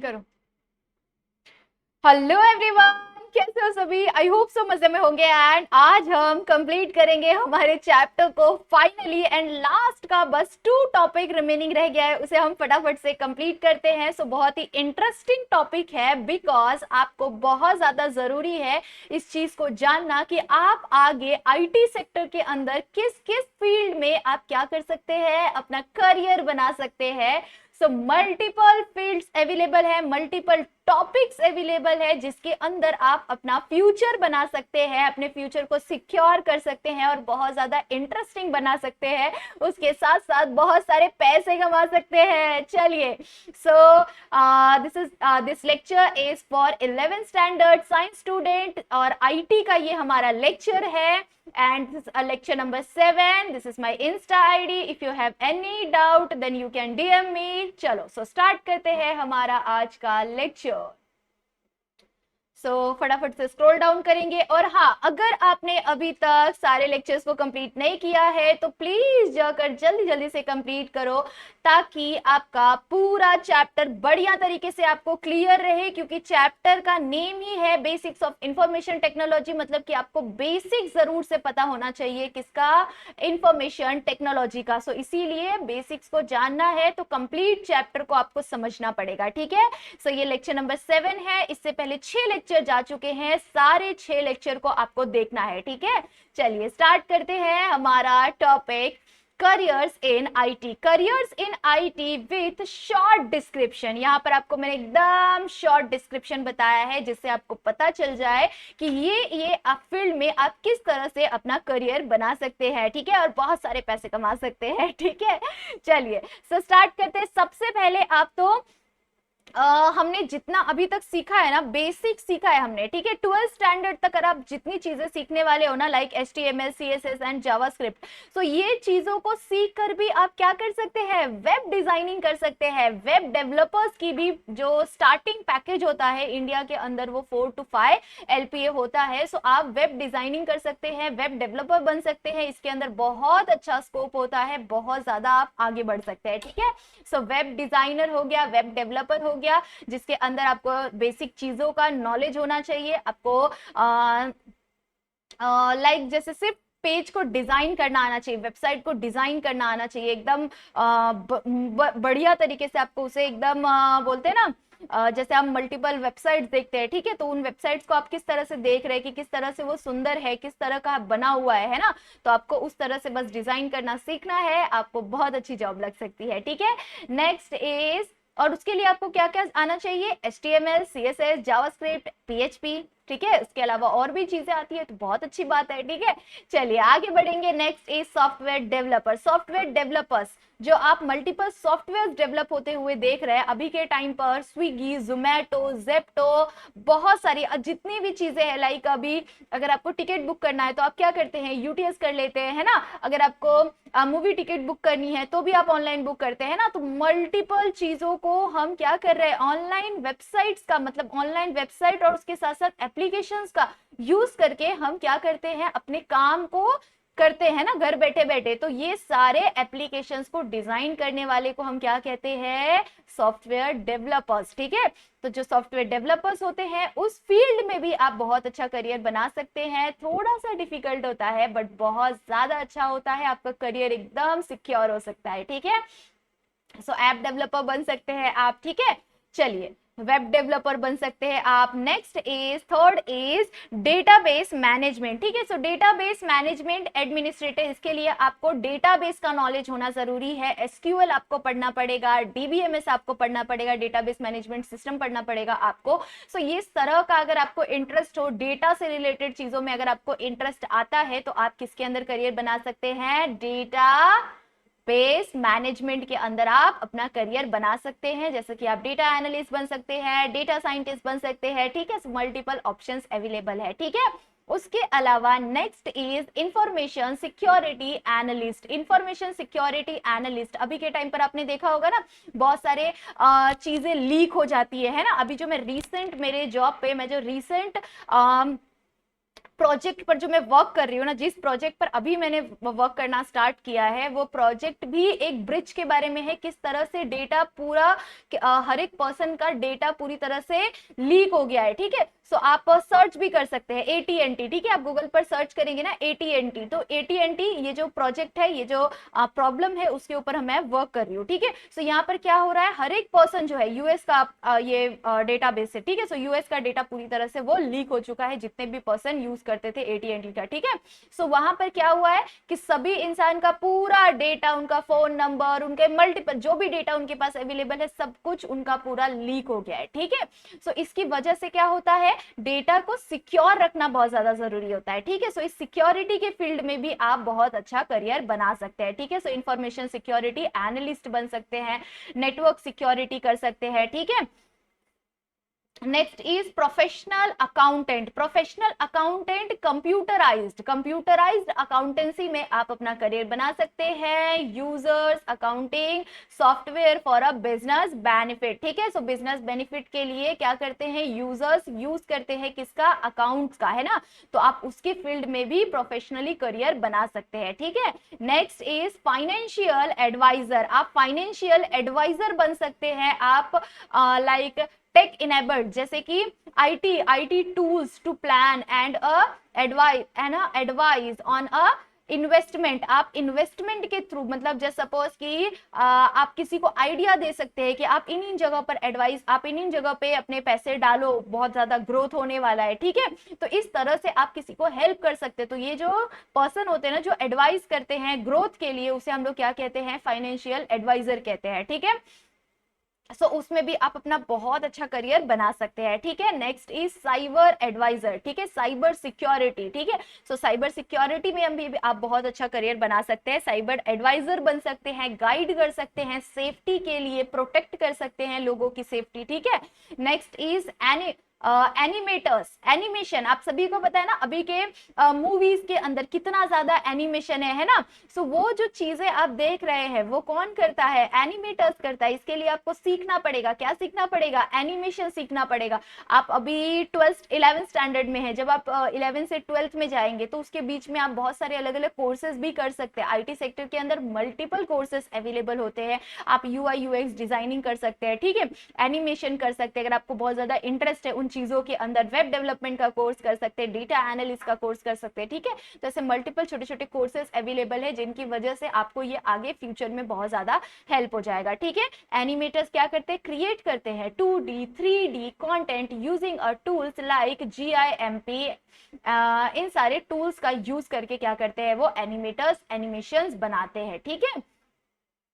करो। Hello everyone, कैसे हो सभी? आई होप सो मजे में होंगे। एंड आज हम कंप्लीट करेंगे हमारे चैप्टर को फाइनली। एंड लास्ट का बस 2 टॉपिक रिमेनिंग रह गया है, उसे हम फटाफट से कंप्लीट करते हैं। सो बहुत ही इंटरेस्टिंग टॉपिक है, बिकॉज आपको बहुत ज्यादा जरूरी है इस चीज को जानना कि आप आगे आईटी सेक्टर के अंदर किस किस फील्ड में आप क्या कर सकते हैं, अपना करियर बना सकते हैं। सो मल्टीपल फील्ड्स अवेलेबल है, मल्टीपल टॉपिक्स अवेलेबल है जिसके अंदर आप अपना फ्यूचर बना सकते हैं, अपने फ्यूचर को सिक्योर कर सकते हैं और बहुत ज्यादा इंटरेस्टिंग बना सकते हैं। उसके साथ साथ बहुत सारे पैसे कमा सकते हैं। चलिए, so this lecture is for 11th standard science student और आईटी का ये हमारा लेक्चर है। And this is lecture number 7. This is my Insta ID. If you have any doubt, then you can DM me. चलो, so start करते हैं हमारा आज का लेक्चर। फटाफट से स्क्रॉल डाउन करेंगे। और हाँ, अगर आपने अभी तक सारे लेक्चर्स को कंप्लीट नहीं किया है तो प्लीज जाकर जल्दी जल्दी से कंप्लीट करो, ताकि आपका पूरा चैप्टर बढ़िया तरीके से आपको क्लियर रहे। क्योंकि चैप्टर का नेम ही है बेसिक्स ऑफ इंफॉर्मेशन टेक्नोलॉजी, मतलब कि आपको बेसिक जरूर से पता होना चाहिए किसका, इंफॉर्मेशन टेक्नोलॉजी का। सो इसीलिए बेसिक्स को जानना है तो कंप्लीट चैप्टर को आपको समझना पड़ेगा, ठीक है। सो ये लेक्चर नंबर 7 है। इससे पहले 6 लेक्चर जा चुके हैं, सारे 6 लेक्चर को आपको देखना है, ठीक है। चलिए स्टार्ट करते हैं हमारा topic, careers in IT. Careers in IT with short description. यहां पर आपको मैंने एकदम शॉर्ट डिस्क्रिप्शन बताया है जिससे आपको पता चल जाए कि ये फील्ड में आप किस तरह से अपना करियर बना सकते हैं, ठीक है, और बहुत सारे पैसे कमा सकते हैं, ठीक है। चलिए सो स्टार्ट करते हैं। सबसे पहले आप तो हमने जितना अभी तक सीखा है ना, बेसिक सीखा है हमने, ठीक है। 12th स्टैंडर्ड तक अगर आप जितनी चीजें सीखने वाले हो ना, like HTML CSS and JavaScript, तो ये चीजों को सीख कर भी आप क्या कर सकते हैं, वेब डिजाइनिंग कर सकते हैं। वेब डेवलपर्स की भी जो स्टार्टिंग पैकेज होता है इंडिया के अंदर वो 4 to 5 LPA होता है। सो आप वेब डिजाइनिंग कर सकते हैं, वेब डेवलपर बन सकते हैं। इसके अंदर बहुत अच्छा स्कोप होता है, बहुत ज्यादा आप आगे बढ़ सकते हैं, ठीक है। सो वेब डिजाइनर हो गया, वेब डेवलपर हो गया, जिसके अंदर आपको बेसिक चीजों का नॉलेज होना चाहिए। आपको लाइक जैसे सिर्फ पेज को डिजाइन करना आना चाहिए, वेबसाइट को डिजाइन करना आना चाहिए, एकदम बढ़िया तरीके से आपको उसे एकदम बोलते हैं ना, जैसे हम मल्टीपल वेबसाइट्स देखते हैं, ठीक है, तो उन वेबसाइट्स को आप किस तरह से देख रहे हैं कि किस तरह से वो सुंदर है, किस तरह का बना हुआ है ना, तो आपको उस तरह से बस डिजाइन करना सीखना है, आपको बहुत अच्छी जॉब लग सकती है, ठीक है। नेक्स्ट इज, और उसके लिए आपको क्या क्या आना चाहिए, HTML CSS जावास्क्रिप्ट PHP, ठीक है। उसके अलावा और भी चीजें आती है तो बहुत अच्छी बात है, ठीक है। चलिए आगे बढ़ेंगे। Next is software developer. Software developers, जो आप मल्टीपल सॉफ्टवेयर डेवलप होते हुए देख रहे हैं अभी के टाइम पर, स्विगी, जोमैटो, जेप्टो, बहुत सारी जितनी भी चीजें हैं, लाइक अभी अगर आपको टिकट बुक करना है तो आप क्या करते हैं, UTS कर लेते हैं, है ना। अगर आपको मूवी टिकट बुक करनी है तो भी आप ऑनलाइन बुक करते हैं ना। तो मल्टीपल चीजों को हम क्या कर रहे हैं, ऑनलाइन वेबसाइट्स का, मतलब ऑनलाइन वेबसाइट और उसके साथ साथ एप्लीकेशंस का यूज करके हम क्या करते हैं, अपने काम को करते हैं ना, घर बैठे बैठे। तो ये सारे एप्लीकेशंस को डिजाइन करने वाले को हम क्या कहते हैं, सॉफ्टवेयर डेवलपर्स, ठीक है। तो जो सॉफ्टवेयर डेवलपर्स होते हैं उस फील्ड में भी आप बहुत अच्छा करियर बना सकते हैं। थोड़ा सा डिफिकल्ट होता है बट बहुत ज्यादा अच्छा होता है, आपका करियर एकदम सिक्योर हो सकता है, ठीक है। सो ऐप डेवलपर बन सकते हैं आप, ठीक है। चलिए वेब डेवलपर बन सकते हैं आप। Next is, third is database management, ठीक है। सो डेटाबेस मैनेजमेंट एडमिनिस्ट्रेटर, इसके लिए आपको डेटाबेस का नॉलेज होना जरूरी है। SQL आपको पढ़ना पड़ेगा, DBMS आपको पढ़ना पड़ेगा, डेटाबेस मैनेजमेंट सिस्टम पढ़ना पड़ेगा आपको। सो ये इस तरह का अगर आपको इंटरेस्ट हो, डेटा से रिलेटेड चीजों में अगर आपको इंटरेस्ट आता है तो आप किसके अंदर करियर बना सकते हैं, डेटा बेस मैनेजमेंट के अंदर आप अपना करियर बना सकते हैं। जैसे कि आप डेटा एनालिस्ट बन सकते हैं, डेटा साइंटिस्ट बन सकते हैं, ठीक है। मल्टीपल ऑप्शंस अवेलेबल है, ठीक है। उसके अलावा next is information security analyst. Information security analyst, अभी के टाइम पर आपने देखा होगा ना, बहुत सारे चीजें लीक हो जाती है ना। अभी जो मैं रिसेंट, मेरे जॉब पे मैं जो रिसेंट प्रोजेक्ट पर जो मैं वर्क कर रही हूँ ना, जिस प्रोजेक्ट पर अभी मैंने वर्क करना स्टार्ट किया है, वो प्रोजेक्ट भी एक ब्रिज के बारे में है, किस तरह से डेटा पूरा हर एक पर्सन का डेटा पूरी तरह से लीक हो गया है, ठीक है। सो आप सर्च भी कर सकते हैं AT&T, ठीक है, आप गूगल पर सर्च करेंगे ना AT&T, तो AT&T ये जो प्रोजेक्ट है, ये जो प्रॉब्लम है, उसके ऊपर मैं वर्क कर रही हूँ, ठीक है। सो यहाँ पर क्या हो रहा है, हर एक पर्सन जो है यूएस का ये डेटाबेस है, ठीक है। सो यूएस का डेटा पूरी तरह से वो लीक हो चुका है, जितने भी पर्सन यूज करते थे AT&T का, ठीक है। सो वहां पर क्या हुआ है कि सभी इंसान का पूरा डेटा, उनका फोन नंबर, उनके मल्टीपल जो भी डेटा उनके पास अवेलेबल है, सब कुछ उनका पूरा लीक हो गया है, ठीक है। सो इसकी वजह से क्या होता है, डेटा को सिक्योर रखना बहुत ज्यादा जरूरी होता है, ठीक है। सो इस सिक्योरिटी के फील्ड में भी आप बहुत अच्छा करियर बना सकते हैं, ठीक है। सो इंफॉर्मेशन सिक्योरिटी एनालिस्ट बन सकते हैं, नेटवर्क सिक्योरिटी कर सकते हैं, ठीक है। Next is professional accountant. Professional accountant computerised accountancy में आप अपना करियर बना सकते हैं। Users accounting software for a business benefit, ठीक है। सो बिजनेस बेनिफिट के लिए क्या करते हैं, यूजर्स यूज करते हैं किसका, अकाउंट्स का, है ना। तो आप उसके फील्ड में भी प्रोफेशनली करियर बना सकते हैं, ठीक है। Next is financial advisor. आप फाइनेंशियल एडवाइजर बन सकते हैं, आप लाइक टेक इनेबल्ड, जैसे कि IT tools to plan and advice, है ना, एडवाइस ऑन इन्वेस्टमेंट। आप इन्वेस्टमेंट के थ्रू, मतलब जैसे सपोज कि आप किसी को आइडिया दे सकते हैं कि आप इन जगह पर एडवाइस, आप इन जगह पे अपने पैसे डालो, बहुत ज्यादा ग्रोथ होने वाला है, ठीक है। तो इस तरह से आप किसी को हेल्प कर सकते हैं। तो ये जो पर्सन होते हैं ना, जो एडवाइस करते हैं ग्रोथ के लिए, उसे हम लोग क्या कहते हैं, फाइनेंशियल एडवाइजर कहते हैं, ठीक है। सो उसमें भी आप अपना बहुत अच्छा करियर बना सकते हैं, ठीक है। नेक्स्ट इज साइबर एडवाइजर, ठीक है, साइबर सिक्योरिटी, ठीक है। सो साइबर सिक्योरिटी में भी आप बहुत अच्छा करियर बना सकते हैं, साइबर एडवाइजर बन सकते हैं, गाइड कर सकते हैं, सेफ्टी के लिए प्रोटेक्ट कर सकते हैं लोगों की सेफ्टी, ठीक है। Next is animators, animation. आप सभी को पता है ना, अभी के मूवीज के अंदर कितना ज्यादा एनिमेशन है ना। सो वो जो चीजें आप देख रहे हैं, वो कौन करता है, एनिमेटर्स करता है। इसके लिए आपको सीखना पड़ेगा, क्या सीखना पड़ेगा, एनिमेशन सीखना पड़ेगा। आप अभी 11th स्टैंडर्ड में है, जब आप 11th से 12th में जाएंगे, तो उसके बीच में आप बहुत सारे अलग अलग कोर्सेज भी कर सकते हैं। आईटी सेक्टर के अंदर मल्टीपल कोर्सेज अवेलेबल होते हैं। आप यूआई यूएक्स डिजाइनिंग कर सकते हैं, ठीक है, एनिमेशन कर सकते हैं। अगर आपको बहुत ज्यादा इंटरेस्ट है उन चीजों के अंदर, वेब डेवलपमेंट का कोर्स कर सकते हैं, डेटा एनालिस्ट का कोर्स कर सकते हैं, ठीक है। तो ऐसे मल्टीपल छोटे छोटे कोर्सेज अवेलेबल है, जिनकी वजह से आपको ये आगे फ्यूचर में बहुत ज्यादा हेल्प हो जाएगा, ठीक है। एनिमेटर्स क्या करते हैं, क्रिएट करते हैं 2D 3D content using a tools like GIMP। इन सारे टूल्स का यूज करके क्या करते हैं, वो एनिमेटर्स एनिमेशंस बनाते हैं, ठीक है।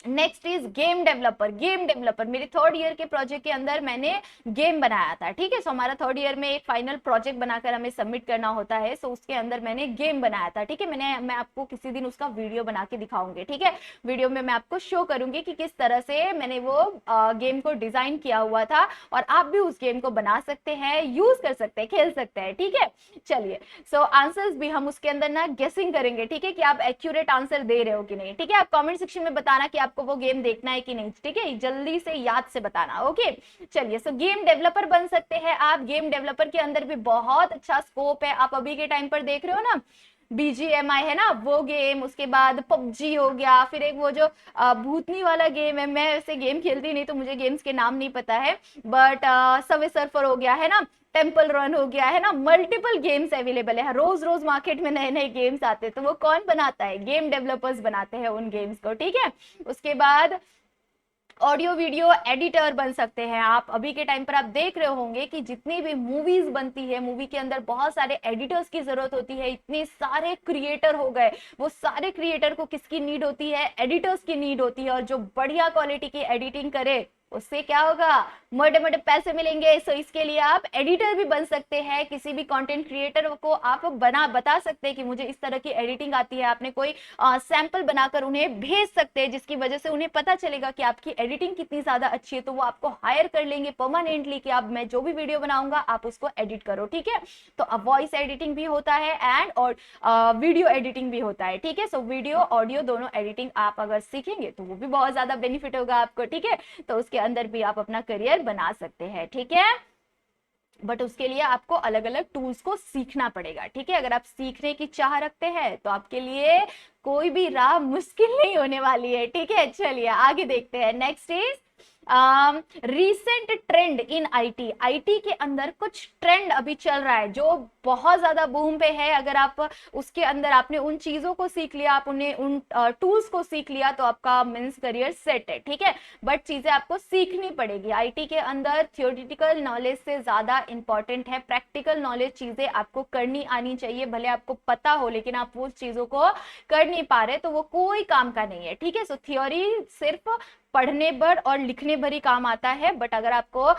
Next is game developer. Game developer मेरे 3rd ईयर के प्रोजेक्ट के अंदर मैंने गेम बनाया था, ठीक है। सो हमारा 3rd ईयर में एक फाइनल प्रोजेक्ट बनाकर हमें सबमिट करना होता है। सो उसके अंदर मैंने गेम बनाया था, ठीक है। मैं आपको किसी दिन उसका वीडियो बना के दिखाऊंगी, ठीक है। वीडियो में मैं आपको शो करूंगी कि किस तरह से मैंने वो गेम को डिजाइन किया हुआ था, और आप भी उस गेम को बना सकते हैं, यूज कर सकते हैं, खेल सकते हैं, ठीक है। चलिए, सो आंसर्स भी हम उसके अंदर ना गेसिंग करेंगे, ठीक है, कि आप एक्यूरेट आंसर दे रहे हो कि नहीं, ठीक है। आप कॉमेंट सेक्शन में बताना कि आपको वो गेम देखना है कि नहीं, ठीक है, जल्दी से याद से बताना, ओके। चलिए, सो गेम डेवलपर बन सकते हैं आप। गेम डेवलपर के अंदर भी बहुत अच्छा स्कोप है। आप अभी के टाइम पर देख रहे हो ना, BGMI है ना, वो गेम, उसके बाद पबजी हो गया, फिर एक वो जो भूतनी वाला गेम है, मैं वैसे गेम खेलती नहीं तो मुझे गेम्स के नाम नहीं पता है, बट सबवे सर्फर हो गया, है ना, टेम्पल रन हो गया, है ना, मल्टीपल गेम्स अवेलेबल है। रोज रोज मार्केट में नए नए गेम्स आते हैं, तो वो कौन बनाता है, गेम डेवलपर्स बनाते हैं उन गेम्स को, ठीक है। उसके बाद ऑडियो वीडियो एडिटर बन सकते हैं आप। अभी के टाइम पर आप देख रहे होंगे कि जितनी भी मूवीज बनती है, मूवी के अंदर बहुत सारे एडिटर्स की जरूरत होती है, इतने सारे क्रिएटर हो गए। वो सारे क्रिएटर को किसकी नीड होती है, एडिटर्स की नीड होती है, और जो बढ़िया क्वालिटी की एडिटिंग करे उससे क्या होगा, मोटे मोटे पैसे मिलेंगे। सो इसके लिए आप एडिटर भी बन सकते हैं। किसी भी कंटेंट क्रिएटर को आप बता सकते हैं कि मुझे इस तरह की एडिटिंग आती है, आपने कोई सैंपल बनाकर उन्हें भेज सकते हैं, जिसकी वजह से उन्हें पता चलेगा कि आपकी एडिटिंग कितनी ज्यादा अच्छी है, तो वो आपको हायर कर लेंगे परमानेंटली कि आप, मैं जो भी वीडियो बनाऊंगा आप उसको एडिट करो, ठीक है। तो वॉइस एडिटिंग भी होता है एंड और वीडियो एडिटिंग भी होता है, ठीक है। सो वीडियो ऑडियो दोनों एडिटिंग आप अगर सीखेंगे तो वो भी बहुत ज्यादा बेनिफिट होगा आपको, ठीक है। तो उसके अंदर भी आप अपना करियर बना सकते हैं, ठीक है। बट उसके लिए आपको अलग अलग टूल्स को सीखना पड़ेगा, ठीक है। अगर आप सीखने की चाह रखते हैं तो आपके लिए कोई भी राह मुश्किल नहीं होने वाली है, ठीक है। चलिए आगे देखते हैं। Next is recent trend in IT. IT के अंदर कुछ ट्रेंड अभी चल रहा है जो बहुत ज्यादा बूम पे है। अगर आप उसके अंदर आपने उन चीजों को सीख लिया, आप उन्हें उन टूल्स को सीख लिया तो आपका मीन्स करियर सेट है, ठीक है। बट चीजें आपको सीखनी पड़ेगी। आईटी के अंदर थियोरिटिकल नॉलेज से ज्यादा इंपॉर्टेंट है प्रैक्टिकल नॉलेज। चीजें आपको करनी आनी चाहिए, भले आपको पता हो लेकिन आप वो चीजों को कर नहीं पा रहे तो वो कोई काम का नहीं है, ठीक है। सो थियोरी सिर्फ पढ़ने भर और लिखने भर ही काम आता है, बट अगर आपको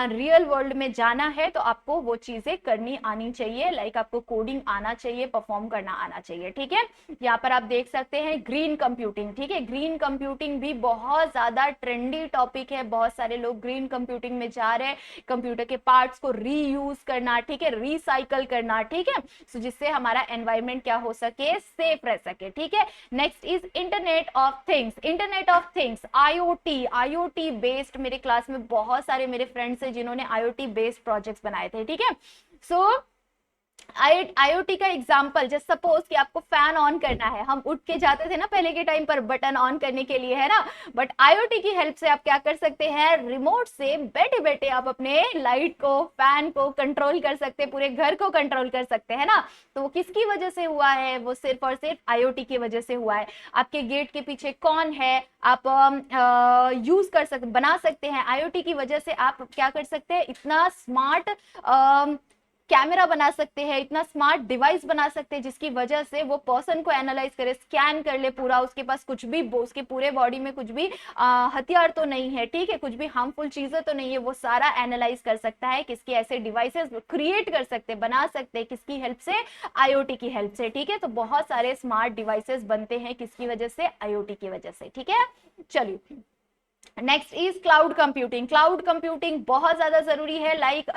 रियल वर्ल्ड में जाना है तो आपको वो चीजें करनी आनी चाहिए। लाइक आपको कोडिंग आना चाहिए, परफॉर्म करना आना चाहिए, ठीक है। यहाँ पर आप देख सकते हैं ग्रीन कंप्यूटिंग, ठीक है। ग्रीन कंप्यूटिंग भी बहुत ज्यादा ट्रेंडी टॉपिक है। बहुत सारे लोग ग्रीन कंप्यूटिंग में जा रहे हैं। कंप्यूटर के पार्ट्स को रीयूज करना, ठीक है, रिसाइकल करना, ठीक है, सो जिससे हमारा एनवायरमेंट क्या हो सके, सेफ रह सके, ठीक है। Next is internet of things. Internet of things IoT based, मेरे क्लास में बहुत सारे मेरे फ्रेंड्स हैं जिन्होंने आईओटी बेस्ड प्रोजेक्ट्स बनाए थे, ठीक है। सो आईओटी का एग्जांपल, जस्ट सपोज कि आपको फैन ऑन करना है, हम उठ के जाते थे ना पहले के टाइम पर बटन ऑन करने के लिए, है ना। बट आईओटी की हेल्प से आप क्या कर सकते हैं, रिमोट से बैठे बैठे आप अपने लाइट को, फैन को कंट्रोल कर सकते हैं, पूरे घर को कंट्रोल कर सकते हैं ना। तो वो किसकी वजह से हुआ है, वो सिर्फ और सिर्फ आईओटी की वजह से हुआ है। आपके गेट के पीछे कौन है, आप यूज कर सकते, बना सकते हैं। आईओटी की वजह से आप क्या कर सकते हैं, इतना स्मार्ट कैमरा बना सकते हैं, इतना स्मार्ट डिवाइस बना सकते हैं जिसकी वजह से वो पर्सन को एनालाइज करे, स्कैन कर ले पूरा, उसके पास कुछ भी, उसके पूरे बॉडी में कुछ भी हथियार तो नहीं है, ठीक है, कुछ भी हार्मफुल चीजें तो नहीं है, वो सारा एनालाइज कर सकता है। किसकी ऐसे डिवाइसेस क्रिएट कर सकते, बना सकते हैं, किसकी हेल्प से, आईओटी की हेल्प से, ठीक है। तो बहुत सारे स्मार्ट डिवाइसेस बनते हैं किसकी वजह से, आईओटी की वजह से, ठीक है। चलिए next is cloud computing. Cloud computing बहुत ज्यादा जरूरी है। लाइक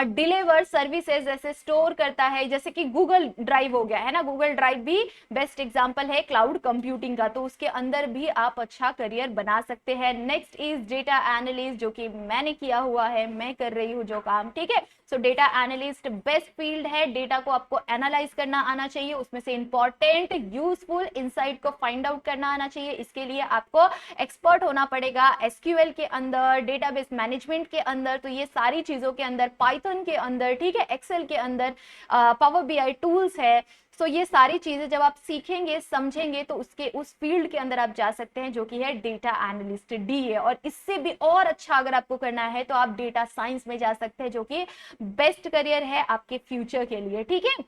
डिलीवर सर्विसेज, जैसे स्टोर करता है, जैसे कि गूगल ड्राइव हो गया है ना, गूगल ड्राइव भी बेस्ट एग्जांपल है क्लाउड कंप्यूटिंग का, तो उसके अंदर भी आप अच्छा करियर बना सकते हैं। नेक्स्ट इज डेटा एनालिस्ट, जो कि मैंने किया हुआ है, मैं कर रही हूँ जो काम, ठीक है। सो डेटा एनालिस्ट बेस्ट फील्ड है। डेटा को आपको एनालाइज करना आना चाहिए, उसमें से इंपॉर्टेंट यूजफुल इंसाइट को फाइंड आउट करना आना चाहिए। इसके लिए आपको एक्सपर्ट होना पड़ेगा एसक्यूएल के अंदर, डेटाबेस मैनेजमेंट के अंदर, तो ये सारी चीजों के अंदर, पाइथन के अंदर, ठीक है, एक्सेल के अंदर, पावर बीआई टूल्स है। सो ये सारी चीजें जब आप सीखेंगे, समझेंगे, तो उसके उस फील्ड के अंदर आप जा सकते हैं जो कि है डेटा एनालिस्ट, डी है। और इससे भी और अच्छा अगर आपको करना है तो आप डेटा साइंस में जा सकते हैं, जो कि बेस्ट करियर है आपके फ्यूचर के लिए, ठीक है।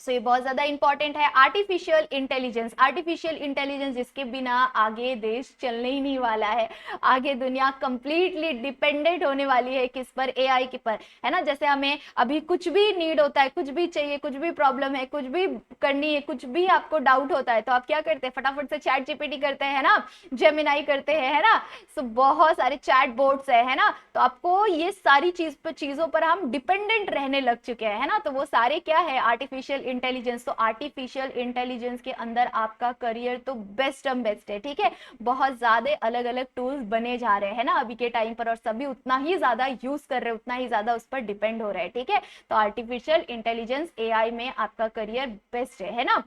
सो ये बहुत ज्यादा इंपॉर्टेंट है। आर्टिफिशियल इंटेलिजेंस, आर्टिफिशियल इंटेलिजेंस जिसके बिना आगे देश चलने ही नहीं वाला है, आगे दुनिया कंप्लीटली डिपेंडेंट होने वाली है किस पर, एआई के पर, है ना। जैसे हमें अभी कुछ भी नीड होता है, कुछ भी चाहिए, कुछ भी प्रॉब्लम है, कुछ भी करनी है, कुछ भी आपको डाउट होता है, तो आप क्या करते हैं, फटाफट से चैट जीपीटी करते हैं, है ना, जेमिनाई करते हैं, है ना। सो बहुत सारे चैट बोर्ड्स है ना। तो आपको ये सारी चीजों पर हम डिपेंडेंट रहने लग चुके हैं, है ना। तो वो सारे क्या है, आर्टिफिशियल इंटेलिजेंस। तो आर्टिफिशियल इंटेलिजेंस के अंदर आपका करियर तो बेस्ट है, ठीक है। बहुत ज्यादा अलग अलग टूल्स बने जा रहे हैं ना अभी के टाइम पर, और सभी उतना ही ज्यादा यूज कर रहे हैं, उतना ही ज्यादा उस पर डिपेंड हो रहे हैं, ठीक है। तो आर्टिफिशियल इंटेलिजेंस, एआई में आपका करियर बेस्ट है ना।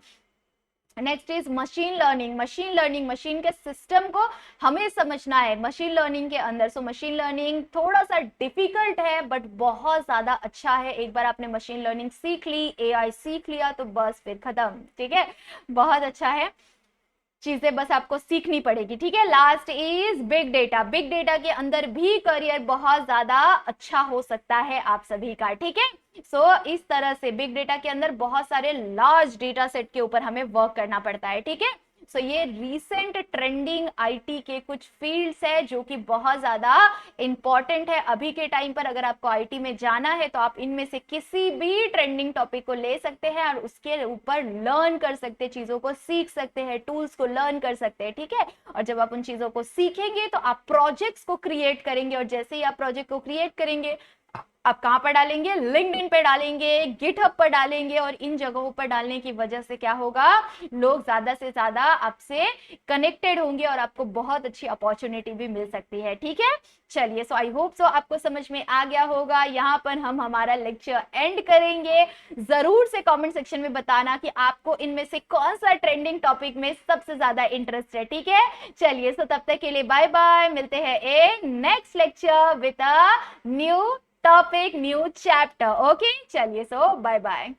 Next is machine learning. Machine learning, machine के सिस्टम को हमें समझना है मशीन लर्निंग के अंदर। सो मशीन लर्निंग थोड़ा सा डिफिकल्ट है बट बहुत ज्यादा अच्छा है। एक बार आपने मशीन लर्निंग सीख ली, एआई सीख लिया, तो बस फिर खत्म, ठीक है। बहुत अच्छा है, चीजें बस आपको सीखनी पड़ेगी, ठीक है। Last is big data. Big data के अंदर भी करियर बहुत ज्यादा अच्छा हो सकता है आप सभी का, ठीक है। सो इस तरह से बिग डेटा के अंदर बहुत सारे लार्ज डेटा सेट के ऊपर हमें वर्क करना पड़ता है, ठीक है। सो ये रीसेंट ट्रेंडिंग आईटी के कुछ फील्ड्स है जो कि बहुत ज्यादा इंपॉर्टेंट है अभी के टाइम पर। अगर आपको आईटी में जाना है तो आप इनमें से किसी भी ट्रेंडिंग टॉपिक को ले सकते हैं और उसके ऊपर लर्न कर सकते हैं, चीजों को सीख सकते हैं, टूल्स को लर्न कर सकते हैं, ठीक है। और जब आप उन चीजों को सीखेंगे तो आप प्रोजेक्ट्स को क्रिएट करेंगे, और जैसे ही आप प्रोजेक्ट को क्रिएट करेंगे आप कहाँ पर डालेंगे, लिंक्डइन पे डालेंगे, गिटहब पर डालेंगे, और इन जगहों पर डालने की वजह से क्या होगा, लोग ज्यादा से ज्यादा आपसे कनेक्टेड होंगे और आपको बहुत अच्छी अपॉर्चुनिटी भी मिल सकती है। ठीक है, चलिए, सो आई होप सो आपको समझ में आ गया होगा। यहाँ पर हम हमारा लेक्चर एंड करेंगे। जरूर से कमेंट सेक्शन में बताना कि आपको इनमें से कौन सा ट्रेंडिंग टॉपिक में सबसे ज्यादा इंटरेस्ट है। ठीक है, चलिए, सो तब तक के लिए बाय बाय, मिलते हैं a next lecture with a new topic, new chapter. Okay, चलिए, सो बाय बाय।